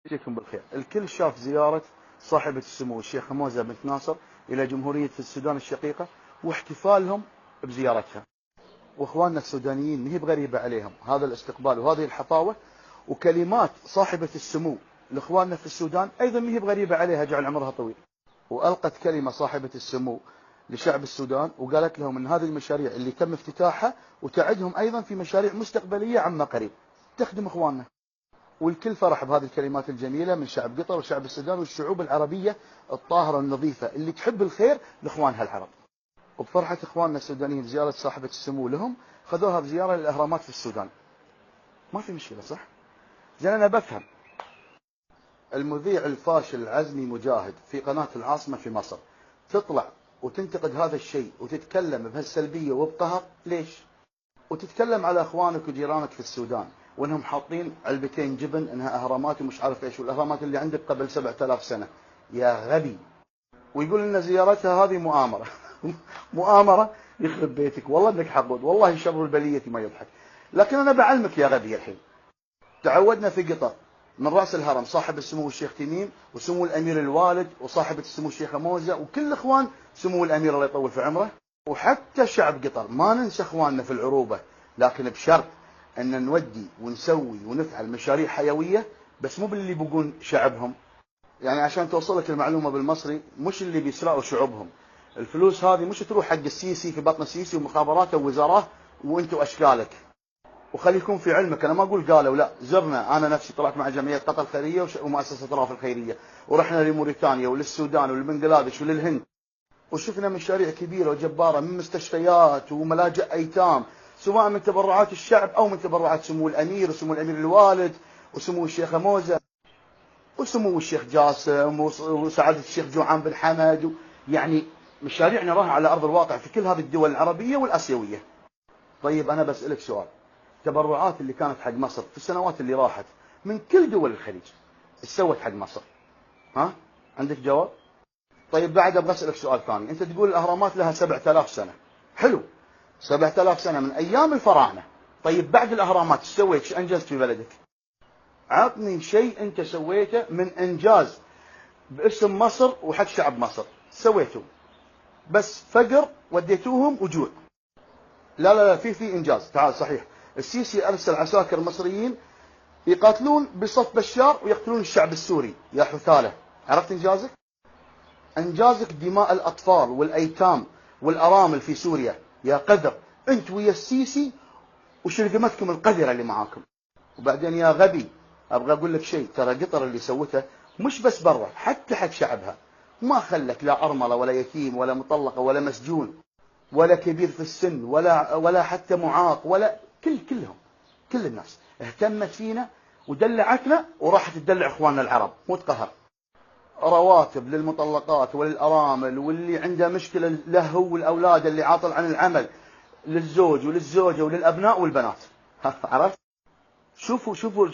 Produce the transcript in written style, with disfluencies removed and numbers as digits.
يجزيكم بالخير. الكل شاف زيارة صاحبة السمو الشيخ موزة بنت ناصر إلى جمهورية السودان الشقيقة واحتفالهم بزيارتها. واخواننا السودانيين مهي بغريبة عليهم هذا الاستقبال وهذه الحطاوة، وكلمات صاحبة السمو لاخواننا في السودان ايضا مهي بغريبة عليها جعل عمرها طويل. والقت كلمة صاحبة السمو لشعب السودان وقالت لهم ان هذه المشاريع اللي تم افتتاحها وتعدهم ايضا في مشاريع مستقبلية عما قريب تخدم اخواننا. والكل فرح بهذه الكلمات الجميلة من شعب قطر وشعب السودان والشعوب العربية الطاهرة النظيفة اللي تحب الخير لاخوانها العرب. وبفرحة اخواننا السودانيين بزيارة صاحبة السمو لهم خذوها بزيارة للاهرامات في السودان. ما في مشكلة صح؟ زين انا بفهم المذيع الفاشل العزمي مجاهد في قناة العاصمة في مصر تطلع وتنتقد هذا الشيء وتتكلم بهالسلبية وبقهر، ليش؟ وتتكلم على اخوانك وجيرانك في السودان وانهم حاطين علبتين جبن انها اهرامات ومش عارف ايش، والاهرامات اللي عندك قبل 7000 سنة يا غبي. ويقول لنا زيارتها هذه مؤامرة. مؤامرة يخرب بيتك، والله انك حقود، والله شر البلية ما يضحك. لكن انا بعلمك يا غبي الحين. تعودنا في قطر من راس الهرم صاحب السمو الشيخ تميم وسمو الامير الوالد وصاحبة السمو الشيخة موزة وكل اخوان سمو الامير الله يطول في عمره وحتى شعب قطر. ما ننسى اخواننا في العروبة، لكن بشرط ان نودي ونسوي ونفعل مشاريع حيوية، بس مو باللي بيقول شعبهم. يعني عشان توصلك المعلومة بالمصري، مش اللي بيسرقوا شعوبهم. الفلوس هذه مش تروح حق السيسي في بطن السيسي ومخابراته ووزاراه وانتم اشكالك. وخلي يكون في علمك، انا ما اقول قالوا، لا، زرنا. انا نفسي طلعت مع جمعية قطر الخيرية ومؤسسة طراف الخيرية، ورحنا لموريتانيا وللسودان ولبنغلاديش وللهند، وشفنا مشاريع كبيرة وجبارة من مستشفيات وملاجئ ايتام، سواء من تبرعات الشعب او من تبرعات سمو الامير وسمو الامير الوالد وسمو الشيخة موزة وسمو الشيخ جاسم وسعادة الشيخ جوعان بن حمد. يعني مشاريع نراها على ارض الواقع في كل هذه الدول العربية والاسيوية. طيب انا بسألك سؤال، التبرعات اللي كانت حق مصر في السنوات اللي راحت من كل دول الخليج ايش سوت حق مصر؟ ها؟ عندك جواب؟ طيب بعد ابغى اسالك سؤال ثاني، انت تقول الاهرامات لها 7000 سنة، حلو، 7000 سنة من ايام الفراعنة. طيب بعد الاهرامات ايش سويت؟ ايش انجزت في بلدك؟ عطني شيء انت سويته من انجاز باسم مصر وحق شعب مصر سويته. بس فقر وديتوهم وجوع. لا لا لا، في انجاز. تعال، صحيح السيسي ارسل عساكر مصريين يقاتلون بصف بشار ويقتلون الشعب السوري يا حثالة. عرفت انجازك؟ انجازك دماء الاطفال والايتام والارامل في سوريا يا قذر. انت ويا السيسي وشرذمتكم القذرة اللي معاكم. وبعدين يا غبي ابغى اقول لك شيء، ترى قطر اللي سوته مش بس برا، حتى حق شعبها ما خلك لا ارمله ولا يتيم ولا مطلقه ولا مسجون ولا كبير في السن ولا حتى معاق ولا كلهم. كل الناس اهتمت فينا ودلعتنا وراحت تدلع اخواننا العرب، مو تقهر. رواتب للمطلقات وللارامل واللي عنده مشكله له هو والاولاد اللي عاطل عن العمل، للزوج وللزوجه وللابناء والبنات. عرفت؟ شوفوا